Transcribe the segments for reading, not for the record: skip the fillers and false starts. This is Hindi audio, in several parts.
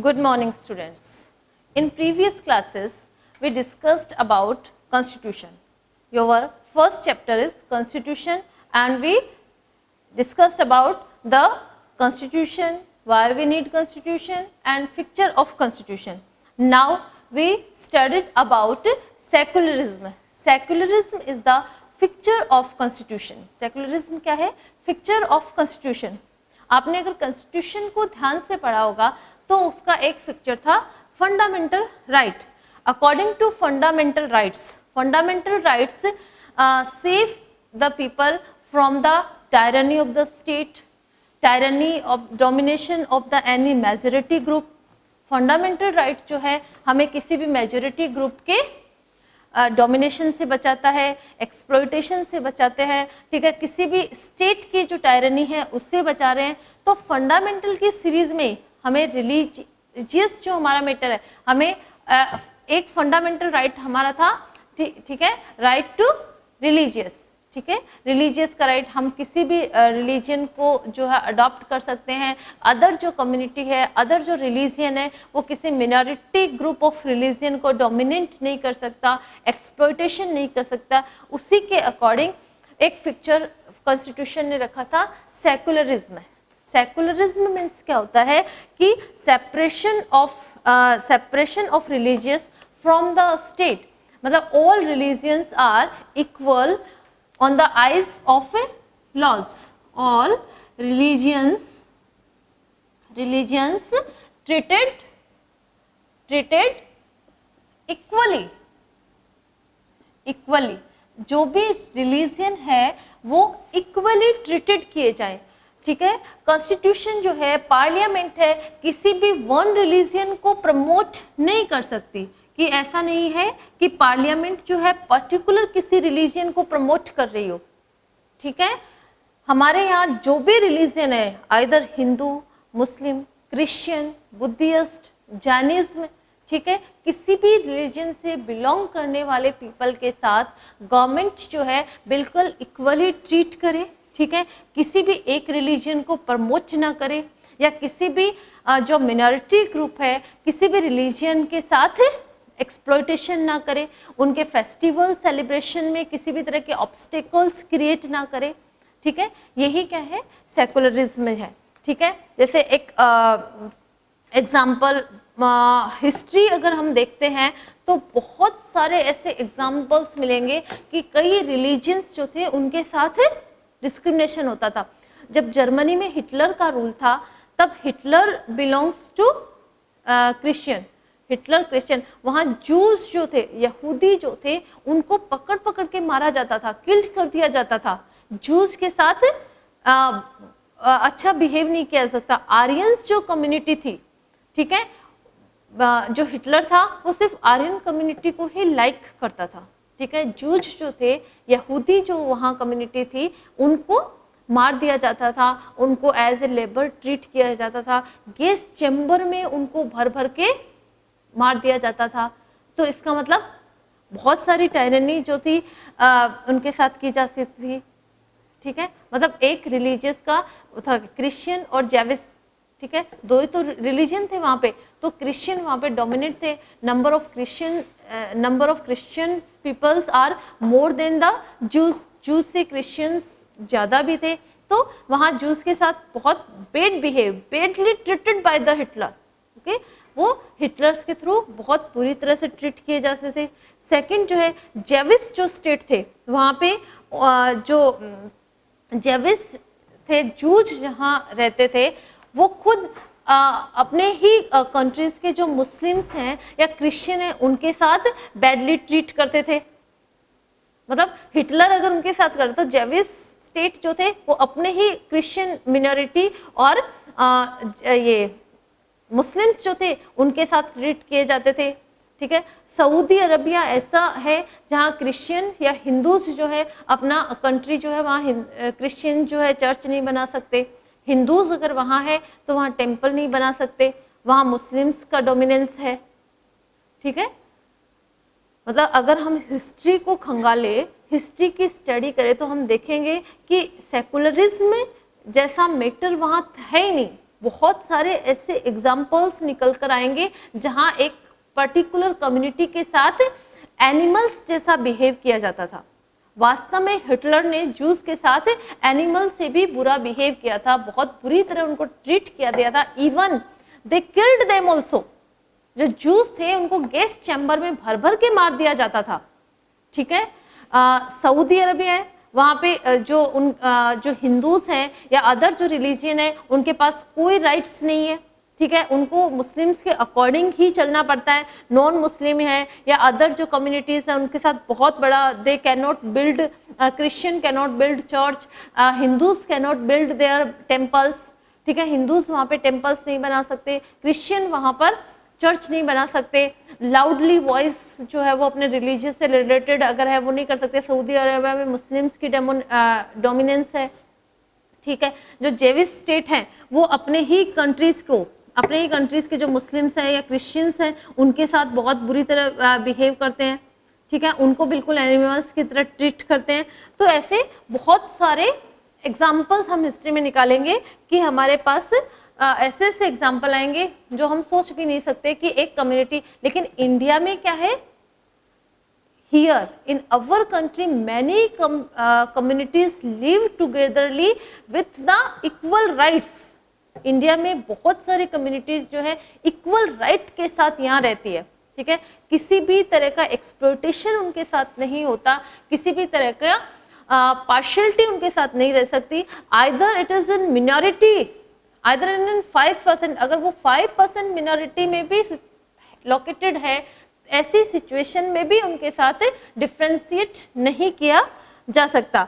Good morning, students. In previous classes, we discussed about Constitution. Your first chapter is Constitution, and we discussed about the Constitution, why we need Constitution, and picture of Constitution. Now we studied about secularism. Secularism is the picture of Constitution. Secularism क्या है? Picture of Constitution. आपने अगर Constitution को ध्यान से पढ़ा होगा तो उसका एक पिक्चर था fundamental right. According to fundamental rights save the people from the tyranny of the state, tyranny of domination of the any majority group. Fundamental right जो है हमें किसी भी मेजॉरिटी ग्रुप के डोमिनेशन से बचाता है, एक्सप्लॉयटेशन से बचाते हैं, ठीक है, किसी भी स्टेट की जो टायरनी है उससे बचा रहे हैं. तो फंडामेंटल की सीरीज में हमें रिलीजियस जो हमारा मैटर है, हमें एक फंडामेंटल राइट हमारा था, ठीक है, राइट टू रिलीजियस. ठीक है, रिलीजियस का राइट, हम किसी भी रिलीजन को जो है अडॉप्ट कर सकते हैं. अदर जो कम्युनिटी है, अदर जो रिलीजन है, वो किसी मिनॉरिटी ग्रुप ऑफ रिलीजन को डोमिनेट नहीं कर सकता, एक्सप्लॉयटेशन नहीं कर सकता. उसी के अकॉर्डिंग एक पिक्चर कॉन्स्टिट्यूशन ने रखा था सेकुलरिज्म. सेकुलरिज्म मीन्स क्या होता है कि separation of religious from the state. मतलब all religions are equal on the eyes of laws. All religions treated equally. जो भी रिलीजियन है वो इक्वली ट्रीटेड किए जाए. ठीक है, कॉन्स्टिट्यूशन जो है, पार्लियामेंट है, किसी भी वन रिलीजियन को प्रमोट नहीं कर सकती. कि ऐसा नहीं है कि पार्लियामेंट जो है पर्टिकुलर किसी रिलीजन को प्रमोट कर रही हो. ठीक है, हमारे यहाँ जो भी रिलीजन है, आइदर हिंदू, मुस्लिम, क्रिश्चियन, बुद्धिस्ट, जैनिज्म, ठीक है, किसी भी रिलीजन से बिलोंग करने वाले पीपल के साथ गवर्नमेंट जो है बिल्कुल इक्वली ट्रीट करे. ठीक है, किसी भी एक रिलीजन को प्रमोट ना करे, या किसी भी जो मिनॉरिटी ग्रुप है किसी भी रिलीजन के साथ एक्सप्लॉयटेशन ना करे, उनके फेस्टिवल सेलिब्रेशन में किसी भी तरह के ऑब्स्टेकल्स क्रिएट ना करे. ठीक है, यही क्या है, सेकुलरिज्म है. ठीक है, जैसे एक एग्जाम्पल हिस्ट्री अगर हम देखते हैं तो बहुत सारे ऐसे एग्जाम्पल्स मिलेंगे कि कई रिलीजन्स जो थे उनके साथ डिस्क्रिमिनेशन होता था. जब जर्मनी में हिटलर का रूल था तब Hitler belongs to Christian, Hitler Christian. वहाँ जूस जो थे, यहूदी जो थे, उनको पकड़ पकड़ के मारा जाता था, किल्ड कर दिया जाता था. जूस के साथ अच्छा बिहेव नहीं किया जाता. आर्यंस जो कम्युनिटी थी, ठीक है, जो हिटलर था वो सिर्फ आर्यन कम्युनिटी को ही लाइक करता था. ठीक है, जूस जो थे, यहूदी जो वहाँ कम्युनिटी थी, उनको मार दिया जाता था, उनको एज ए लेबर ट्रीट किया जाता था, गैस चैम्बर में उनको भर भर के मार दिया जाता था. तो इसका मतलब बहुत सारी टायरनी जो थी उनके साथ की जा सकती थी. ठीक है, मतलब एक रिलीजियस का था क्रिश्चियन और जेविस. ठीक है, दो ही तो रिलीजन थे वहाँ पे, तो क्रिश्चियन वहाँ पे डोमिनेट थे. Number of Christian peoples are more than the Jews से क्रिश्चियंस ज़्यादा भी थे. तो वहाँ जूस के साथ बहुत badly treated by the Hitler. Okay, वो हिटलर्स के थ्रू बहुत बुरी तरह से ट्रीट किए जाते थे. सेकंड जो है, जेविस जो स्टेट थे, वहाँ पे जो जेविस थे, जूज जहाँ रहते थे, वो खुद अपने ही कंट्रीज के जो मुस्लिम्स हैं या क्रिश्चियन हैं उनके साथ बैडली ट्रीट करते थे. मतलब हिटलर अगर उनके साथ करता तो जेविस स्टेट जो थे वो अपने ही क्रिश्चियन मिनॉरिटी और ये मुस्लिम्स जो थे उनके साथ ट्रीट किए जाते थे. ठीक है, सऊदी अरबिया ऐसा है जहाँ क्रिश्चियन या हिंदूज जो है अपना कंट्री जो है वहाँ क्रिश्चियन जो है चर्च नहीं बना सकते. हिंदूज अगर वहाँ है तो वहाँ टेम्पल नहीं बना सकते, वहाँ मुस्लिम्स का डोमिनेंस है. ठीक है, मतलब अगर हम हिस्ट्री को खंगाले, हिस्ट्री की स्टडी करें तो हम देखेंगे कि सेकुलरिज्म जैसा मैटर वहाँ है ही नहीं. बहुत सारे ऐसे एग्जाम्पल्स निकल कर आएंगे जहां एक पर्टिकुलर कम्युनिटी के साथ एनिमल्स जैसा बिहेव किया जाता था। वास्तव में हिटलर ने जूस के साथ एनिमल से भी बुरा बिहेव किया था, बहुत बुरी तरह उनको ट्रीट किया गया था। Even they killed them also. जो जूस थे उनको गैस चैम्बर में भर भर के मार दिया जाता था। ठीक है, सऊदी अरबिया है, वहाँ पे जो हिंदूज हैं या अदर जो रिलीजियन है उनके पास कोई राइट्स नहीं है। ठीक है, उनको मुस्लिम्स के अकॉर्डिंग ही चलना पड़ता है। नॉन मुस्लिम है या अदर जो कम्युनिटीज हैं उनके साथ बहुत बड़ा, they can not build, Christian can not build church, Hindus can not build their temples. ठीक है, हिंदूज वहाँ पे टेम्पल्स नहीं बना सकते, क्रिश्चियन वहाँ पर चर्च नहीं बना सकते, लाउडली वॉइस जो है वो अपने रिलीजियस से रिलेटेड अगर है वो नहीं कर सकते। सऊदी अरबिया में मुस्लिम्स की डोमिनेंस है। ठीक है, जो जेविश स्टेट है वो अपने ही कंट्रीज के जो मुस्लिम्स हैं या क्रिश्चियंस हैं उनके साथ बहुत बुरी तरह बिहेव करते हैं। ठीक है, उनको बिल्कुल एनिमल्स की तरह ट्रीट करते हैं। तो ऐसे बहुत सारे एग्जाम्पल्स हम हिस्ट्री में निकालेंगे कि हमारे पास ऐसे ऐसे एग्जाम्पल आएंगे जो हम सोच भी नहीं सकते कि एक कम्युनिटी, लेकिन इंडिया में क्या है, here in our country many communities live togetherly with the equal rights। India में बहुत सारी कम्युनिटीज जो है इक्वल राइट के साथ यहाँ रहती है। ठीक है, किसी भी तरह का एक्सप्लॉयटेशन उनके साथ नहीं होता, किसी भी तरह का पार्शियलिटी उनके साथ नहीं रह सकती। Either it is in minority, either in 5%, अगर वो 5% मिनॉरिटी में भी लोकेटेड है, ऐसी सिचुएशन में भी उनके साथ डिफ्रेंशिएट नहीं किया जा सकता।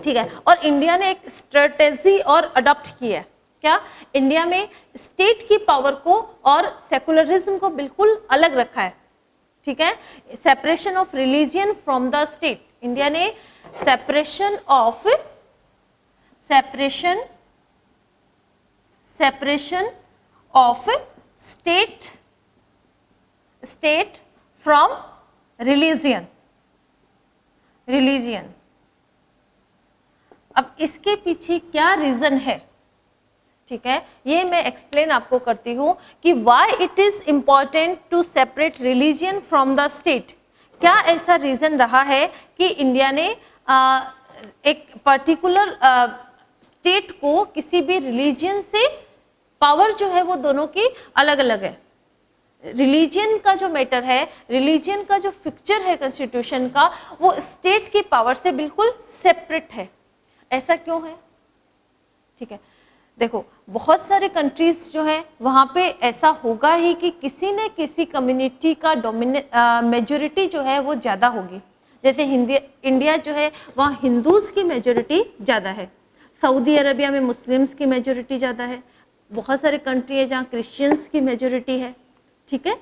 ठीक है, और इंडिया ने एक स्ट्रेटेजी और अडॉप्ट की है। क्या? इंडिया में स्टेट की पावर को और सेकुलरिज्म को बिल्कुल अलग रखा है। ठीक है, separation of religion from the state. India ने separation of state from religion. अब इसके पीछे क्या रीजन है? ठीक है, ये मैं एक्सप्लेन आपको करती हूँ कि why it is important to separate religion from the state. क्या ऐसा रीजन रहा है कि इंडिया ने एक पर्टिकुलर स्टेट को किसी भी रिलीजियन से, पावर जो है वो दोनों की अलग अलग है। रिलीजियन का जो मैटर है, रिलीजियन का जो फिक्चर है कॉन्स्टिट्यूशन का, वो स्टेट की पावर से बिल्कुल सेपरेट है। ऐसा क्यों है? ठीक है, देखो बहुत सारे कंट्रीज जो है वहाँ पे ऐसा होगा ही कि किसी न किसी कम्युनिटी का मेजोरिटी जो है वो ज़्यादा होगी। जैसे इंडिया जो है वहाँ हिंदूज की मेजोरिटी ज़्यादा है, सऊदी अरबिया में मुस्लिम्स की मेजोरिटी ज़्यादा है, बहुत सारे कंट्री है जहाँ क्रिश्चियंस की मेजोरिटी है। ठीक है,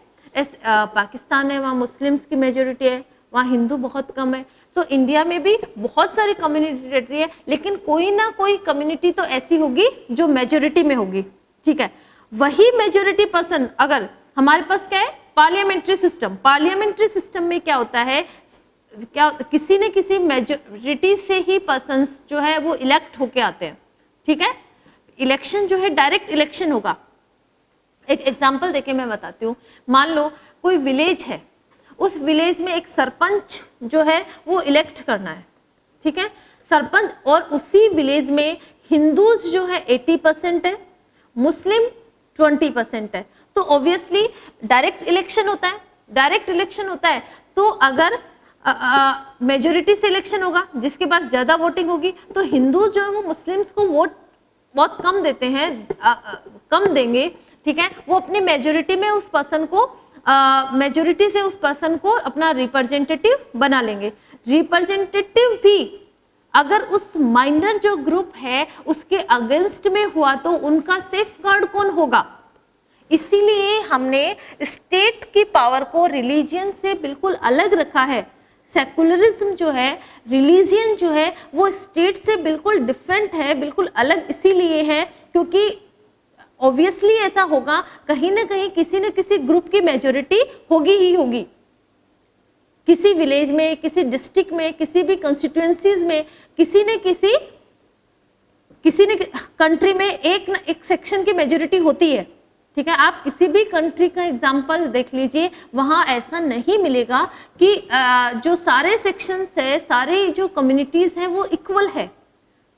पाकिस्तान है वहाँ मुस्लिम्स की मेजोरिटी है, वहाँ हिंदू बहुत कम है। तो इंडिया में भी बहुत सारी कम्युनिटी रहती है, लेकिन कोई ना कोई कम्युनिटी तो ऐसी होगी जो मेजोरिटी में होगी। ठीक है, वही मेजोरिटी पर्सन, अगर हमारे पास क्या है, पार्लियामेंट्री सिस्टम। पार्लियामेंट्री सिस्टम में क्या होता है, क्या किसी न किसी मेजोरिटी से ही पर्सन्स जो है वो इलेक्ट होके आते हैं। ठीक है, इलेक्शन जो है डायरेक्ट इलेक्शन होगा। एक एग्जाम्पल देके मैं बताती हूँ। मान लो कोई विलेज है, उस विलेज में एक सरपंच जो है वो इलेक्ट करना है। ठीक है, सरपंच, और उसी विलेज में हिंदूज जो है 80% है, मुस्लिम 20% है। तो ऑब्वियसली डायरेक्ट इलेक्शन होता है। डायरेक्ट इलेक्शन होता है तो अगर मेजोरिटी से इलेक्शन होगा, जिसके पास ज्यादा वोटिंग होगी, तो हिंदू जो है वो मुस्लिम्स को वोट बहुत कम देते हैं, कम देंगे। ठीक है, वो अपनी मेजोरिटी में उस पर्सन को मेजोरिटी से उस पर्सन को अपना रिप्रेजेंटेटिव बना लेंगे। रिप्रेजेंटेटिव भी अगर उस माइनर जो ग्रुप है उसके अगेंस्ट में हुआ तो उनका सेफ गार्ड कौन होगा? इसीलिए हमने स्टेट की पावर को रिलीजियन से बिल्कुल अलग रखा है। सेकुलरिज्म जो है, रिलीजियन जो है, वो स्टेट से बिल्कुल डिफरेंट है, बिल्कुल अलग इसीलिए है क्योंकि ऑब्वियसली ऐसा होगा, कहीं ना कहीं किसी न किसी ग्रुप की मेजोरिटी होगी ही होगी। किसी विलेज में, किसी डिस्ट्रिक्ट में, किसी भी कंस्टिट्यूएंसीज में किसी न किसी किसी ने कंट्री में एक सेक्शन की मेजोरिटी होती है, ठीक है, आप किसी भी कंट्री का एग्जांपल देख लीजिए, वहां ऐसा नहीं मिलेगा कि जो सारे सेक्शंस है, सारे जो कम्युनिटीज हैं वो इक्वल है,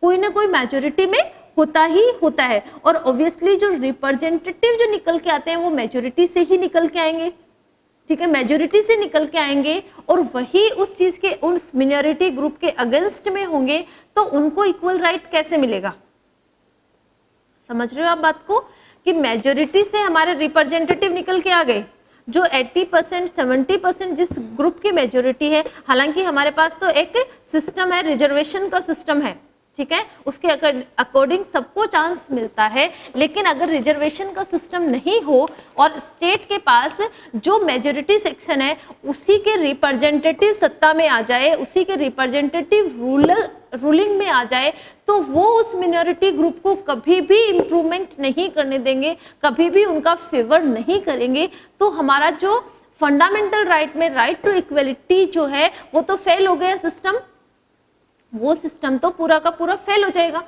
कोई ना कोई मेजोरिटी में होता ही होता है। और ऑब्वियसली जो रिप्रेजेंटेटिव जो निकल के आते हैं वो मेजोरिटी से ही निकल के आएंगे, ठीक है, मेजोरिटी से निकल के आएंगे और वही उस चीज के उस मिनोरिटी ग्रुप के अगेंस्ट में होंगे, तो उनको इक्वल राइट कैसे मिलेगा? समझ रहे हो आप बात को, कि मेजोरिटी से हमारे रिप्रेजेंटेटिव निकल के आ गए, जो 80% 70% जिस ग्रुप की मेजोरिटी है, हालांकि हमारे पास तो एक सिस्टम है, रिजर्वेशन का सिस्टम है, ठीक है, उसके अकॉर्डिंग सबको चांस मिलता है, लेकिन अगर रिजर्वेशन का सिस्टम नहीं हो और स्टेट के पास जो मेजोरिटी सेक्शन है उसी के रिप्रेजेंटेटिव सत्ता में आ जाए, उसी के रिप्रेजेंटेटिव रूलिंग में आ जाए, तो वो उस मिनोरिटी ग्रुप को कभी भी इम्प्रूवमेंट नहीं करने देंगे, कभी भी उनका फेवर नहीं करेंगे। तो हमारा जो फंडामेंटल राइट में राइट टू इक्वलिटी जो है वो तो फेल हो गया सिस्टम, वो सिस्टम तो पूरा का पूरा फेल हो जाएगा,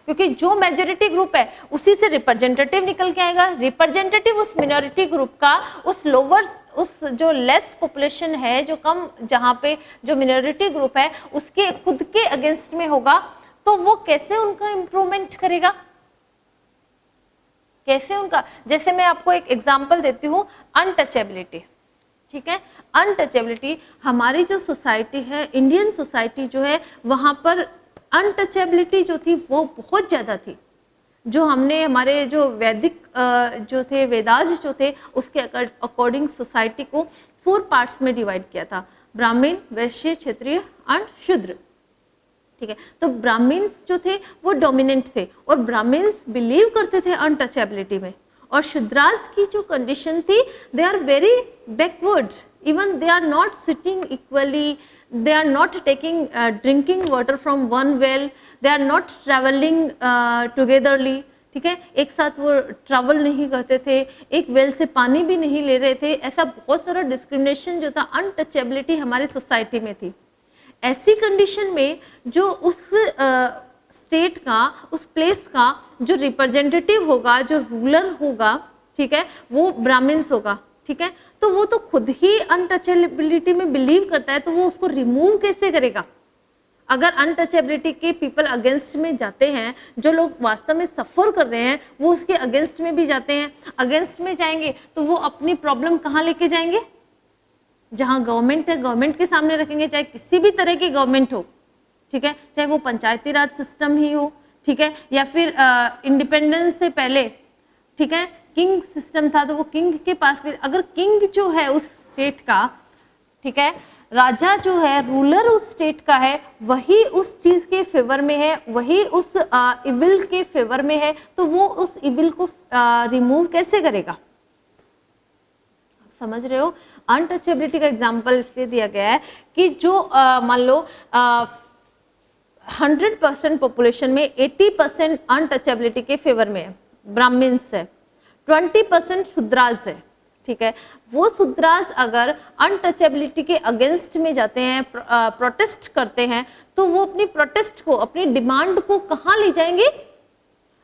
क्योंकि जो मेजोरिटी ग्रुप है उसी से रिप्रेजेंटेटिव निकल के आएगा, रिप्रेजेंटेटिव उस मिनोरिटी ग्रुप का, उस लोअर, उस जो लेस पॉपुलेशन है, जो कम, जहां पे जो मिनोरिटी ग्रुप है उसके खुद के अगेंस्ट में होगा, तो वो कैसे उनका इम्प्रूवमेंट करेगा, कैसे उनका? जैसे मैं आपको एक एग्जांपल देती हूँ, अनटचेबिलिटी, ठीक है, अनटचेबिलिटी हमारी जो सोसाइटी है, इंडियन सोसाइटी जो है, वहां पर अनटचेबिलिटी जो थी वो बहुत ज़्यादा थी। जो हमने हमारे जो वैदिक जो थे, वेदास जो थे, उसके अकॉर्डिंग सोसाइटी को 4 पार्ट्स में डिवाइड किया था, ब्राह्मण, वैश्य, क्षत्रिय एंड शूद्र, ठीक है। तो ब्राह्मण्स जो थे वो डोमिनेंट थे और ब्राह्मण्स बिलीव करते थे अनटचेबिलिटी में, और शूद्रास की जो कंडीशन थी, they are very backward, even they are not sitting equally, they are not taking drinking water from one well, they are not traveling togetherly, ठीक है, एक साथ वो ट्रैवल नहीं करते थे, एक वेल से पानी भी नहीं ले रहे थे, ऐसा बहुत सारा डिस्क्रिमिनेशन जो था, अनटचेबिलिटी हमारी सोसाइटी में थी। ऐसी कंडीशन में जो उस स्टेट का, उस प्लेस का जो रिप्रेजेंटेटिव होगा, जो रूलर होगा, ठीक है, वो ब्राह्मण्स होगा, ठीक है, तो वो तो खुद ही अनटचेबिलिटी में बिलीव करता है, तो वो उसको रिमूव कैसे करेगा? अगर अनटचेबिलिटी के पीपल अगेंस्ट में जाते हैं, जो लोग वास्तव में सफर कर रहे हैं, वो उसके अगेंस्ट में भी जाते हैं, अगेंस्ट में जाएंगे तो वो अपनी प्रॉब्लम कहाँ लेके जाएंगे? जहाँ गवर्नमेंट है, गवर्नमेंट के सामने रखेंगे, चाहे किसी भी तरह की गवर्नमेंट हो, ठीक है, चाहे वो पंचायती राज सिस्टम ही हो, ठीक है, या फिर इंडिपेंडेंस से पहले, ठीक है, किंग सिस्टम था, तो वो किंग के पास भी, अगर किंग जो है उस स्टेट का, ठीक है, राजा जो है, रूलर उस स्टेट का है, वही उस चीज के फेवर में है, वही उस इविल के फेवर में है, तो वो उस इविल को रिमूव कैसे करेगा? समझ रहे हो? अनटचेबिलिटी का एग्जाम्पल इसलिए दिया गया है कि जो मान लो 100% पॉपुलेशन में 80% अनटचेबिलिटी के फेवर में है, ब्राह्मण्स है, 20% शूद्रास है, ठीक है, वो शूद्रास अगर अनटचेबिलिटी के अगेंस्ट में जाते हैं, प्रोटेस्ट करते हैं, तो वो अपनी प्रोटेस्ट को, अपनी डिमांड को कहाँ ले जाएंगे?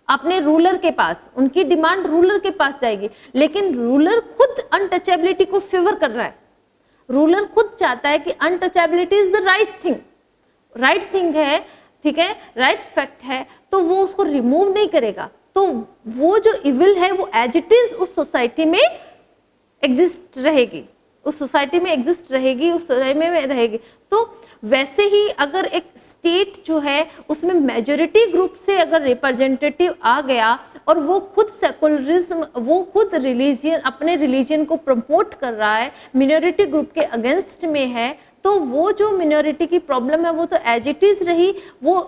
अपने रूलर के पास, उनकी डिमांड रूलर के पास जाएगी, लेकिन रूलर खुद अनटचेबिलिटी को फेवर कर रहा है, रूलर खुद चाहता है कि untouchability is the right thing है, ठीक है, राइट फैक्ट है, तो वो उसको रिमूव नहीं करेगा, तो वो जो इविल है वो एज इट इज उस सोसाइटी में एग्जिस्ट रहेगी, उस सोसाइटी में एग्जिस्ट रहेगी, उस सोसाइटी में रहेगी। तो वैसे ही अगर एक स्टेट जो है उसमें मेजोरिटी ग्रुप से अगर रिप्रेजेंटेटिव आ गया और वो खुद सेकुलरिज्म, वो खुद रिलीजियन, अपने रिलीजियन को प्रमोट कर रहा है, मिनोरिटी ग्रुप के अगेंस्ट में है, तो वो जो मिनोरिटी की प्रॉब्लम है वो तो एज इट इज रही, वो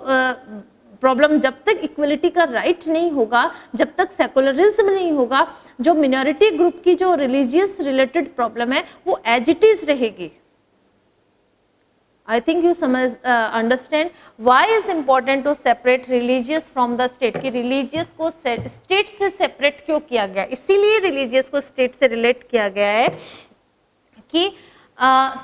प्रॉब्लम जब तक इक्वलिटी का राइट नहीं होगा, जब तक सेकुलरिज्म नहीं होगा, जो मिनोरिटी ग्रुप की जो रिलीजियस रिलेटेड प्रॉब्लम है वो एज इट इज रहेगी। I think you understand why is important to separate religious from the state, कि religious को state से separate क्यों किया गया? इसीलिए religious को state से relate किया गया है कि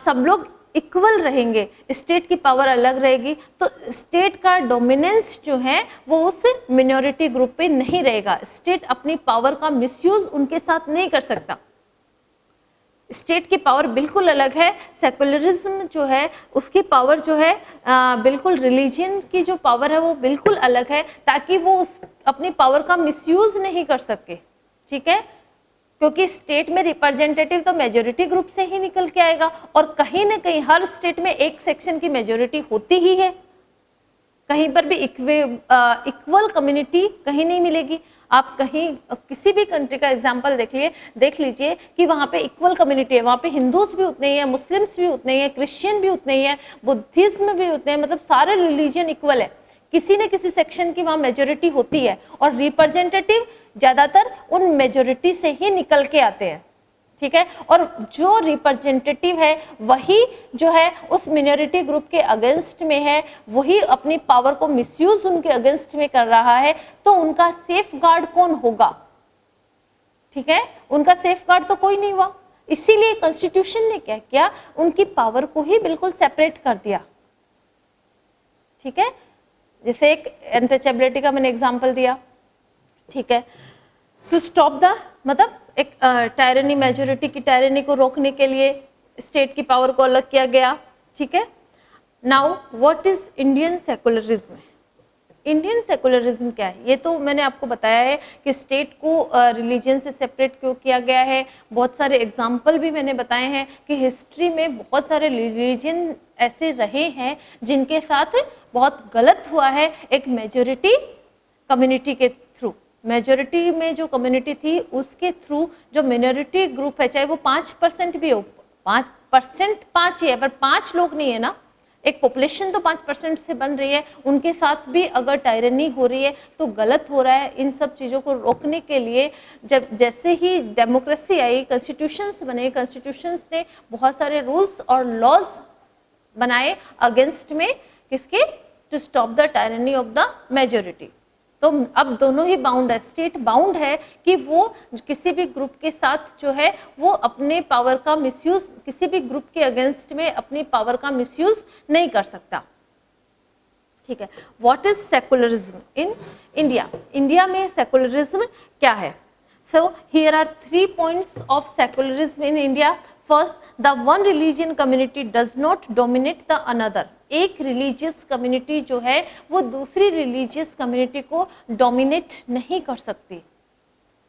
सब लोग इक्वल रहेंगे, स्टेट की पावर अलग रहेगी, तो स्टेट का डोमिनेंस जो है वो उस मिनॉरिटी ग्रुप पे नहीं रहेगा। स्टेट अपनी पावर का मिसयूज उनके साथ नहीं कर सकता। स्टेट की पावर बिल्कुल अलग है। सेकुलरिज्म जो है उसकी पावर जो है बिल्कुल रिलीजन की जो पावर है वो बिल्कुल अलग है, ताकि वो अपनी पावर का मिसयूज नहीं कर सके। ठीक है, क्योंकि स्टेट में रिप्रेजेंटेटिव तो मेजोरिटी ग्रुप से ही निकल के आएगा, और कहीं ना कहीं हर स्टेट में एक सेक्शन की मेजोरिटी होती ही है। कहीं पर भी इक्वल कम्युनिटी कहीं नहीं मिलेगी। आप कहीं किसी भी कंट्री का एग्जांपल देख लीजिए कि वहाँ पे इक्वल कम्युनिटी है, वहाँ पे हिंदूज भी उतने ही है, मुस्लिम्स भी उतने ही है, क्रिश्चियन भी उतने ही है, बुद्धिज्म भी उतने हैं, मतलब सारे रिलीजन इक्वल है। किसी न किसी सेक्शन की वहाँ मेजोरिटी होती है, और रिप्रेजेंटेटिव ज़्यादातर उन मेजोरिटी से ही निकल के आते हैं। ठीक है, और जो रिप्रेजेंटेटिव है वही जो है उस मिनॉरिटी ग्रुप के अगेंस्ट में है, वही अपनी पावर को मिसयूज उनके अगेंस्ट में कर रहा है, तो उनका सेफ गार्ड कौन होगा? ठीक है, उनका सेफ गार्ड तो कोई नहीं हुआ। इसीलिए कॉन्स्टिट्यूशन ने क्या किया, उनकी पावर को ही बिल्कुल सेपरेट कर दिया। ठीक है, जैसे एक अनटचेबिलिटी का मैंने एग्जांपल दिया। ठीक है, टू स्टॉप द, मतलब एक टायरनी, मेजोरिटी की टायरनी को रोकने के लिए स्टेट की पावर को अलग किया गया। ठीक है, now what is Indian secularism? Indian secularism क्या है? ये तो मैंने आपको बताया है कि स्टेट को रिलीजन से सेपरेट क्यों किया गया है। बहुत सारे एग्जाम्पल भी मैंने बताए हैं कि हिस्ट्री में बहुत सारे रिलीजन ऐसे रहे हैं जिनके साथ बहुत गलत हुआ है एक मेजोरिटी कम्युनिटी के थ्रू। मेजोरिटी में जो कम्युनिटी थी उसके थ्रू जो मिनॉरिटी ग्रुप है, चाहे वो 5% भी हो, 5% 5 ही है, पर 5 लोग नहीं है ना, एक पॉपुलेशन तो 5% से बन रही है, उनके साथ भी अगर टायरनी हो रही है तो गलत हो रहा है। इन सब चीज़ों को रोकने के लिए जब जैसे ही डेमोक्रेसी आई, कॉन्स्टिट्यूशंस बने, कॉन्स्टिट्यूशंस ने बहुत सारे रूल्स और लॉज बनाए अगेंस्ट में, किसके? To stop the tyranny of the majority. तो अब दोनों ही बाउंड है, स्टेट बाउंड है कि वो किसी भी ग्रुप के साथ जो है वो अपने पावर का मिसयूज, किसी भी ग्रुप के अगेंस्ट में अपनी पावर का मिसयूज नहीं कर सकता। ठीक है, what is secularism in India? India में सेकुलरिज्म क्या है? So here are 3 points of secularism in India. First, the one religion community does not dominate the another. एक रिलीजियस कम्युनिटी जो है वो दूसरी रिलीजियस कम्युनिटी को डोमिनेट नहीं कर सकती।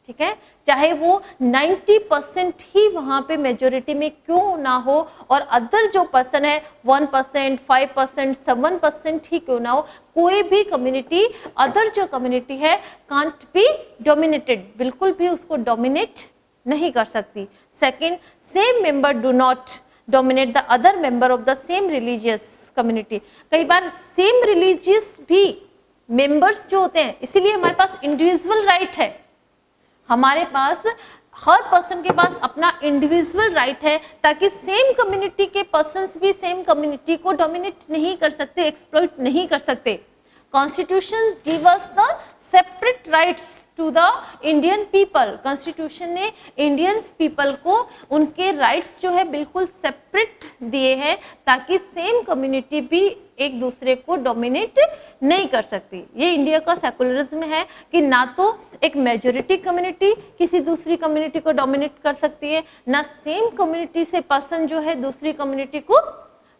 ठीक है, चाहे वो 90% ही वहां पे मेजोरिटी में क्यों ना हो, और अदर जो पर्सन है 1%, 5%, 7% ही क्यों ना हो, कोई भी कम्युनिटी, अदर जो कम्युनिटी है कांट बी डोमिनेटेड, बिल्कुल भी उसको डोमिनेट नहीं कर सकती। Second, same member do not dominate the other member of the same religious community. कई बार सेम रिलीजियस भी मेंबर्स जो होते हैं, इसीलिए हमारे पास इंडिविजुअल राइट है, हमारे पास हर पर्सन के पास अपना इंडिविजुअल राइट है, ताकि सेम कम्युनिटी के पर्सन्स भी सेम कम्युनिटी को डोमिनेट नहीं कर सकते, एक्सप्लॉइट नहीं कर सकते। Constitution give us the separate rights to the Indian people. Constitution ने इंडियन पीपल को उनके राइट्स जो है बिल्कुल सेपरेट दिए हैं, ताकि सेम कम्युनिटी भी एक दूसरे को डोमिनेट नहीं कर सकती। ये इंडिया का सेकुलरिज्म है कि ना तो एक मेजोरिटी कम्युनिटी किसी दूसरी कम्युनिटी को डोमिनेट कर सकती है, ना सेम कम्युनिटी से पर्सन जो है दूसरी कम्युनिटी को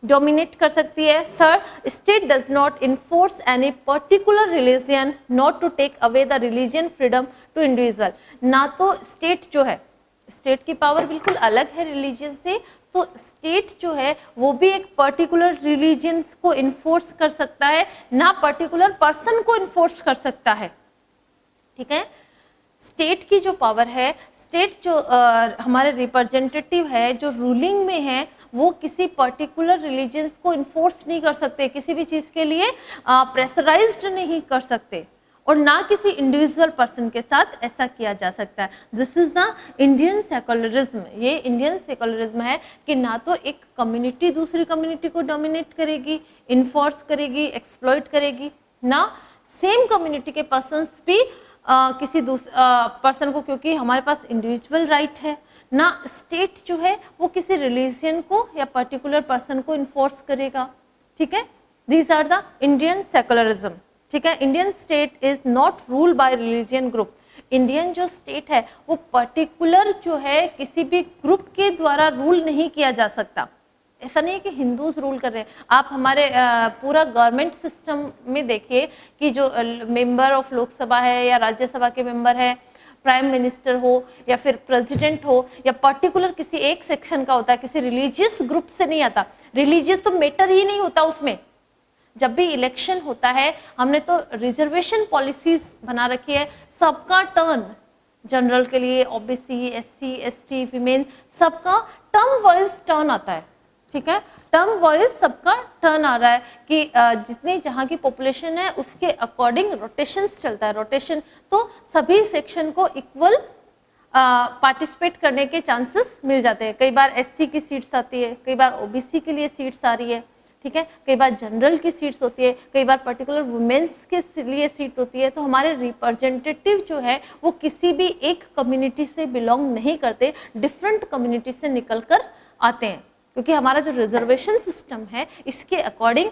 डोमिनेट कर सकती है। Third, state does not enforce any particular religion not to take away the religion freedom to individual. ना तो स्टेट जो है, स्टेट की पावर बिल्कुल अलग है रिलीजन से, तो स्टेट जो है वो भी एक पर्टिकुलर रिलीजन को इन्फोर्स कर सकता है, ना पर्टिकुलर पर्सन को इन्फोर्स कर सकता है। ठीक है, स्टेट की जो पावर है, स्टेट जो हमारे रिप्रेजेंटेटिव है जो रूलिंग में है, वो किसी पर्टिकुलर रिलीजन्स को इन्फोर्स नहीं कर सकते, किसी भी चीज़ के लिए प्रेशराइज्ड नहीं कर सकते, और ना किसी इंडिविजुअल पर्सन के साथ ऐसा किया जा सकता है। This is the Indian secularism. ये इंडियन सेकुलरिज्म है कि ना तो एक कम्युनिटी दूसरी कम्युनिटी को डोमिनेट करेगी, इन्फोर्स करेगी, एक्सप्लॉइट करेगी, ना सेम कम्युनिटी के पर्सन्स भी किसी दूसरे पर्सन को, क्योंकि हमारे पास इंडिविजुअल राइट है, ना स्टेट जो है वो किसी रिलीजियन को या पर्टिकुलर पर्सन को इन्फोर्स करेगा, ठीक है। These are the Indian secularism, ठीक है। Indian state is not rule by religion group. Indian जो स्टेट है वो पर्टिकुलर जो है किसी भी ग्रुप के द्वारा रूल नहीं किया जा सकता। ऐसा नहीं है कि हिंदूज रूल कर रहे हैं। आप हमारे पूरा गवर्नमेंट सिस्टम में देखिए कि जो मेंबर ऑफ लोकसभा है या राज्यसभा के मेंबर है, प्राइम मिनिस्टर हो या फिर प्रेसिडेंट हो, या पर्टिकुलर किसी एक सेक्शन का होता है, किसी रिलीजियस ग्रुप से नहीं आता। रिलीजियस तो मैटर ही नहीं होता उसमें। जब भी इलेक्शन होता है हमने तो रिजर्वेशन पॉलिसीज बना रखी है, सबका टर्न, जनरल के लिए, ओबीसी, एससी, एसटी, विमेन, सबका टर्म वाइज टर्न आता है, ठीक है। टर्म वाइज सबका टर्न आ रहा है कि जितनी जहाँ की पॉपुलेशन है उसके अकॉर्डिंग रोटेशंस चलता है। रोटेशन तो सभी सेक्शन को इक्वल पार्टिसिपेट करने के चांसेस मिल जाते हैं। कई बार एससी की सीट्स आती है, कई बार ओबीसी के लिए सीट्स आ रही है, ठीक है। कई बार जनरल की सीट्स होती है, कई बार पर्टिकुलर वुमेन्स के लिए सीट होती है। तो हमारे रिप्रेजेंटेटिव जो है वो किसी भी एक कम्युनिटी से बिलोंग नहीं करते, डिफरेंट कम्युनिटी से निकल कर आते हैं, क्योंकि हमारा जो रिजर्वेशन सिस्टम है इसके according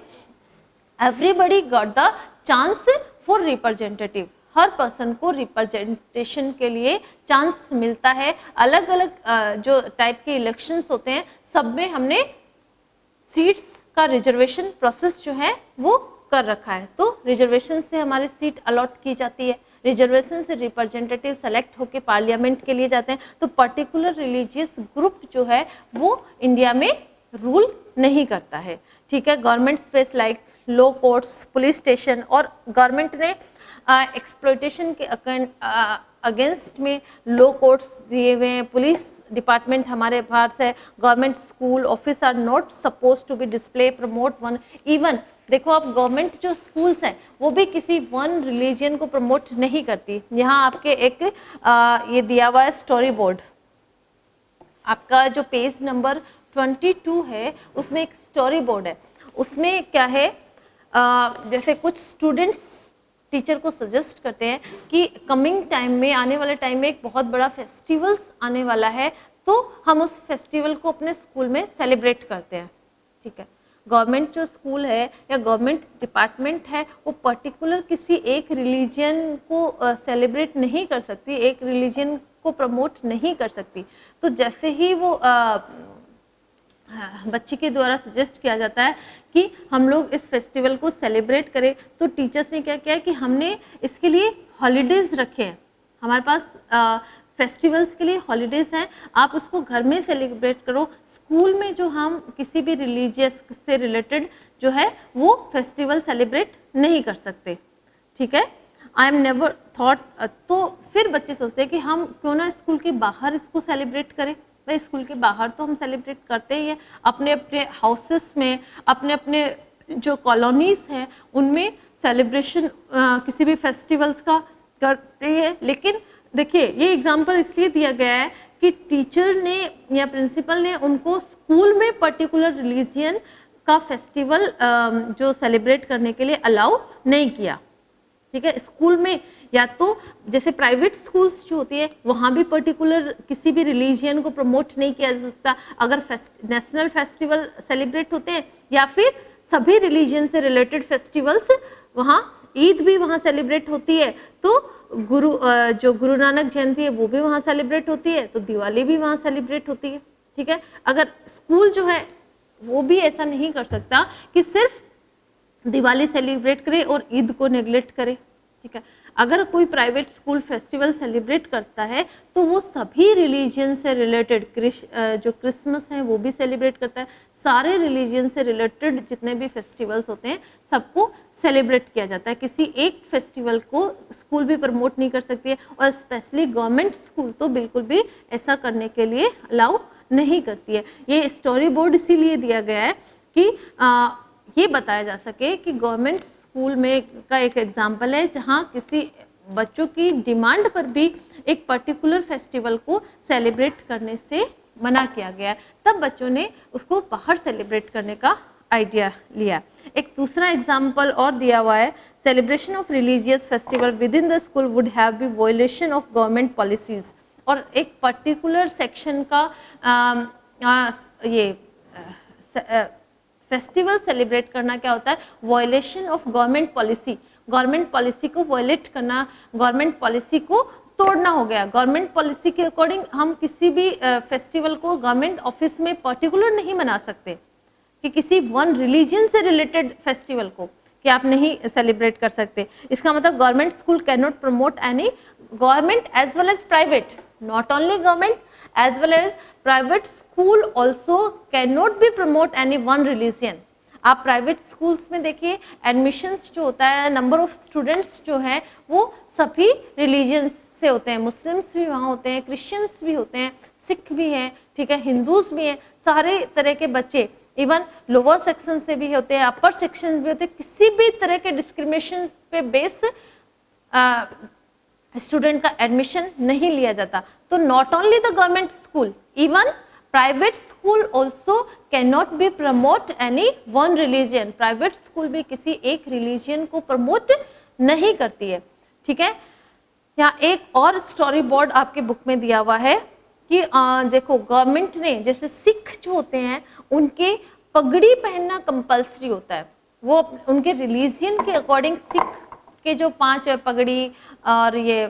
everybody got the chance for representative. Her person को रिप्रेजेंटेशन के लिए चांस मिलता है। अलग अलग जो टाइप के इलेक्शंस होते हैं सब में हमने सीट्स का रिजर्वेशन प्रोसेस जो है वो कर रखा है। तो रिजर्वेशन से हमारी सीट अलॉट की जाती है, रिजर्वेशन से रिप्रेजेंटेटिव सेलेक्ट होकर पार्लियामेंट के लिए जाते हैं। तो पर्टिकुलर रिलीजियस ग्रुप जो है वो इंडिया में रूल नहीं करता है, ठीक है। Government space like law courts, police station, और गवर्नमेंट ने एक्सप्लॉयटेशन के अगेंस्ट में लॉ कोर्ट्स दिए हुए हैं। पुलिस डिपार्टमेंट हमारे भारत है। Government school office are not suppose to be display promote one. Even देखो आप गवर्नमेंट जो स्कूल्स हैं वो भी किसी वन रिलीजन को प्रमोट नहीं करती। यहाँ आपके एक ये दिया हुआ है स्टोरी बोर्ड, आपका जो पेज नंबर 22 है उसमें एक स्टोरी बोर्ड है। उसमें क्या है, जैसे कुछ स्टूडेंट्स टीचर को सजेस्ट करते हैं कि कमिंग टाइम में, आने वाले टाइम में एक बहुत बड़ा फेस्टिवल्स आने वाला है, तो हम उस फेस्टिवल को अपने स्कूल में सेलिब्रेट करते हैं, ठीक है। गवर्नमेंट जो स्कूल है या गवर्नमेंट डिपार्टमेंट है वो पर्टिकुलर किसी एक रिलीजन को सेलिब्रेट नहीं कर सकती, एक रिलीजन को प्रमोट नहीं कर सकती। तो जैसे ही वो बच्ची के द्वारा सजेस्ट किया जाता है कि हम लोग इस फेस्टिवल को सेलिब्रेट करें, तो टीचर्स ने क्या किया कि हमने इसके लिए हॉलीडेज रखे हैं। हमारे पास फेस्टिवल्स के लिए हॉलीडेज हैं, आप उसको घर में सेलिब्रेट करो। स्कूल में जो हम किसी भी रिलीजियस से रिलेटेड जो है वो फेस्टिवल सेलिब्रेट नहीं कर सकते, ठीक है। आई एम नेवर थॉट, तो फिर बच्चे सोचते हैं कि हम क्यों ना स्कूल के बाहर इसको सेलिब्रेट करें। भाई स्कूल के बाहर तो हम सेलिब्रेट करते ही हैं, अपने अपने हाउसेस में, अपने अपने जो कॉलोनीज हैं उनमें सेलिब्रेशन किसी भी फेस्टिवल्स का करते हैं। लेकिन देखिए ये एग्जांपल इसलिए दिया गया है कि टीचर ने या प्रिंसिपल ने उनको स्कूल में पर्टिकुलर रिलीजियन का फेस्टिवल जो सेलिब्रेट करने के लिए अलाउ नहीं किया, ठीक है। स्कूल में या तो जैसे प्राइवेट स्कूल्स जो होती है वहाँ भी पर्टिकुलर किसी भी रिलीजियन को प्रमोट नहीं किया जा सकता। अगर नेशनल फेस्टिवल सेलिब्रेट होते हैं या फिर सभी रिलीजियन से रिलेटेड फेस्टिवल्स, वहाँ ईद भी वहाँ सेलिब्रेट होती है, तो जो गुरु नानक जयंती है वो भी वहाँ सेलिब्रेट होती है, तो दिवाली भी वहाँ सेलिब्रेट होती है, ठीक है। अगर स्कूल जो है वो भी ऐसा नहीं कर सकता कि सिर्फ दिवाली सेलिब्रेट करे और ईद को नेग्लेक्ट करे, ठीक है। अगर कोई प्राइवेट स्कूल फेस्टिवल सेलिब्रेट करता है तो वो सभी रिलीजियन से रिलेटेड जो क्रिसमस है वो भी सेलिब्रेट करता है। सारे रिलीजियन से रिलेटेड जितने भी फेस्टिवल्स होते हैं सबको सेलिब्रेट किया जाता है। किसी एक फेस्टिवल को स्कूल भी प्रमोट नहीं कर सकती है, और स्पेशली गवर्नमेंट स्कूल तो बिल्कुल भी ऐसा करने के लिए अलाउ नहीं करती है। ये स्टोरी बोर्ड इसीलिए दिया गया है कि ये बताया जा सके कि गवर्नमेंट स्कूल में का एक एग्जाम्पल है जहाँ किसी बच्चों की डिमांड पर भी एक पर्टिकुलर फेस्टिवल को सेलिब्रेट करने से मना किया गया, तब बच्चों ने उसको बाहर सेलिब्रेट करने का आइडिया लिया। एक दूसरा एग्जाम्पल और दिया हुआ है, celebration of religious festival within the school would have be violation of government policies. और एक पर्टिकुलर सेक्शन का ये फेस्टिवल सेलिब्रेट करना क्या होता है, violation of government policy, government policy को वायलेट करना, गवर्नमेंट पॉलिसी को तोड़ना हो गया। गवर्नमेंट पॉलिसी के अकॉर्डिंग हम किसी भी फेस्टिवल को गवर्नमेंट ऑफिस में पर्टिकुलर नहीं मना सकते कि किसी वन रिलीजन से रिलेटेड फेस्टिवल को कि आप नहीं सेलिब्रेट कर सकते। इसका मतलब government school can not promote any, government as well as private, not only government as well as private school also can not be promote any one religion. आप प्राइवेट स्कूल्स में देखिए एडमिशन्स जो होता है, नंबर ऑफ स्टूडेंट्स जो है वो सभी रिलीजन्स से होते हैं, मुस्लिम्स भी वहाँ होते हैं, क्रिश्चियंस भी होते हैं, सिख भी हैं, ठीक है, हिंदूज भी हैं, सारे तरह के बच्चे, इवन लोअर सेक्शन से भी होते हैं, अपर सेक्शन भी होते हैं, किसी भी तरह के डिस्क्रिमिनेशन पे बेस स्टूडेंट का एडमिशन नहीं लिया जाता। तो not only the government school, even private school also can not be promote any one religion, private school भी किसी एक रिलीजन को प्रमोट नहीं करती है, ठीक है। यहाँ एक और स्टोरी बोर्ड आपके बुक में दिया हुआ है कि देखो गवर्नमेंट ने, जैसे सिख जो होते हैं उनके पगड़ी पहनना कंपलसरी होता है, वो उनके रिलीजियन के अकॉर्डिंग सिख के जो 5 पगड़ी और ये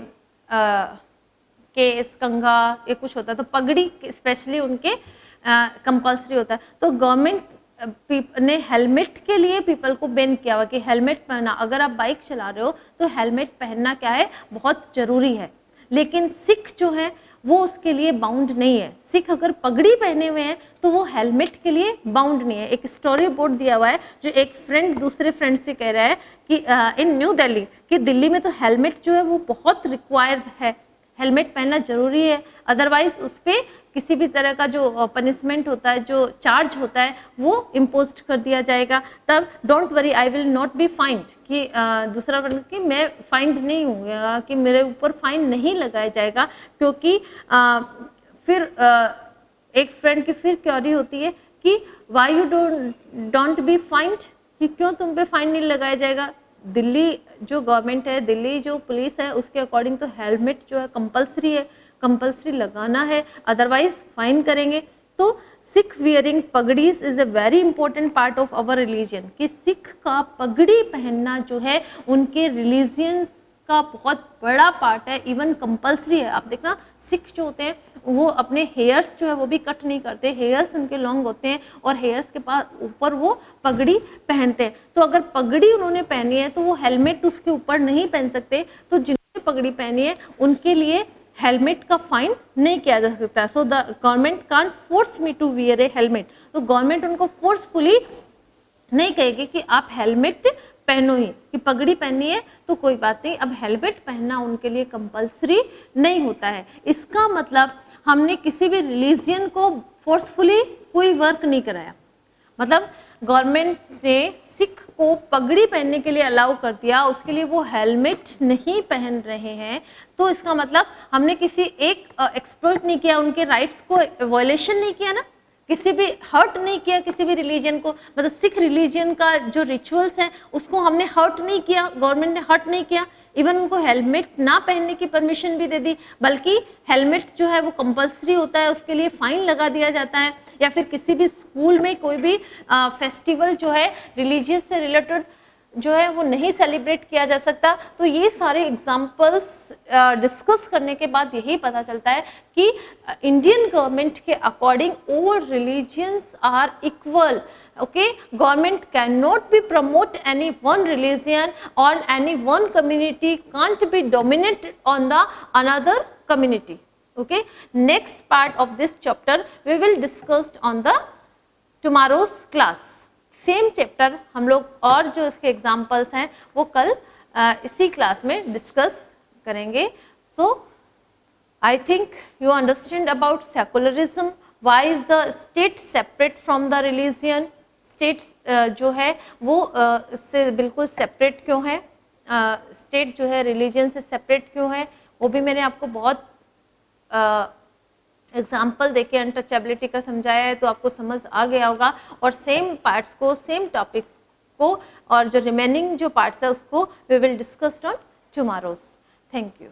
केस कंघा ये कुछ होता है, तो पगड़ी स्पेशली उनके कंपलसरी होता है। तो गवर्नमेंट ने हेलमेट के लिए पीपल को बैन किया हुआ कि हेलमेट पहनना, अगर आप बाइक चला रहे हो तो हेलमेट पहनना क्या है, बहुत ज़रूरी है। लेकिन सिख जो है वो उसके लिए बाउंड नहीं है, सिख अगर पगड़ी पहने हुए हैं तो वो हेलमेट के लिए बाउंड नहीं है। एक स्टोरी बोर्ड दिया हुआ है जो एक फ्रेंड दूसरे फ्रेंड से कह रहा है कि इन न्यू दिल्ली, कि दिल्ली में तो हेलमेट जो है वो बहुत रिक्वायर्ड है, हेलमेट पहनना जरूरी है, अदरवाइज उस पर किसी भी तरह का जो पनिशमेंट होता है, जो चार्ज होता है वो इम्पोज कर दिया जाएगा। तब don't worry I will not be find, कि दूसरा वर्ग कि मैं फाइंड नहीं होऊंगा, कि मेरे ऊपर फाइन नहीं लगाया जाएगा, क्योंकि फिर एक फ्रेंड की फिर क्वेरी होती है कि why you don't be find, कि क्यों तुम पे फाइन नहीं लगाया जाएगा। दिल्ली जो गवर्नमेंट है, दिल्ली जो पुलिस है, उसके अकॉर्डिंग तो हेलमेट जो है कंपलसरी है, कंपलसरी लगाना है, अदरवाइज फाइन करेंगे। तो Sikh wearing pagdis is a very important part of our religion, कि सिख का पगड़ी पहनना जो है उनके रिलीजियन का बहुत बड़ा पार्ट है, इवन कंपलसरी है। आप देखना सिख जो होते हैं वो अपने हेयर्स जो है वो भी कट नहीं करते, हेयर्स उनके लॉन्ग होते हैं और हेयर्स के पास ऊपर वो पगड़ी पहनते हैं। तो अगर पगड़ी उन्होंने पहनी है तो वो हेलमेट उसके ऊपर नहीं पहन सकते, तो जिन्होंने पगड़ी पहनी है उनके लिए हेलमेट का फाइन नहीं किया जा सकता। So the government can't force me to wear a helmet, तो गवर्नमेंट उनको फोर्सफुली नहीं कहेगी कि आप हेलमेट पहनो ही, कि पगड़ी पहनी है तो कोई बात नहीं, अब हेलमेट पहनना उनके लिए कंपलसरी नहीं होता है। इसका मतलब हमने किसी भी रिलीजियन को फोर्सफुली कोई वर्क नहीं कराया, मतलब गवर्नमेंट ने सिख को पगड़ी पहनने के लिए अलाउ कर दिया, उसके लिए वो हेलमेट नहीं पहन रहे हैं, तो इसका मतलब हमने किसी एक एक्सप्लॉइट नहीं किया, उनके राइट्स को वायलेशन नहीं किया ना, किसी भी हर्ट नहीं किया किसी भी रिलीजन को, मतलब सिख रिलीजन का जो रिचुअल्स हैं उसको हमने हर्ट नहीं किया, गवर्नमेंट ने हर्ट नहीं किया, इवन उनको हेलमेट ना पहनने की परमिशन भी दे दी, बल्कि हेलमेट जो है वो कंपलसरी होता है, उसके लिए फाइन लगा दिया जाता है। या फिर किसी भी स्कूल में कोई भी फेस्टिवल जो है रिलीजियस से रिलेटेड जो है वो नहीं सेलिब्रेट किया जा सकता। तो ये सारे एग्जाम्पल्स डिस्कस करने के बाद यही पता चलता है कि इंडियन गवर्नमेंट के according all religions are equal. Okay, government can not be promote any one religion और any one community can't be dominate on the another community. Okay, next part of this chapter we will discuss on the tomorrow's class. Same chapter हम लोग और जो इसके एग्जाम्पल्स हैं वो कल इसी क्लास में डिस्कस करेंगे. So I think you understand about secularism, why is the state separate from the religion. State जो है वो इससे बिल्कुल सेपरेट क्यों है, स्टेट जो है रिलीजन से सेपरेट क्यों है, वो भी मैंने आपको बहुत एग्जाम्पल देके अनटचेबिलिटी का समझाया है, तो आपको समझ आ गया होगा. और सेम पार्ट्स को, सेम टॉपिक्स को और जो रिमेनिंग जो पार्ट्स है उसको we will discuss on tomorrows. Thank you.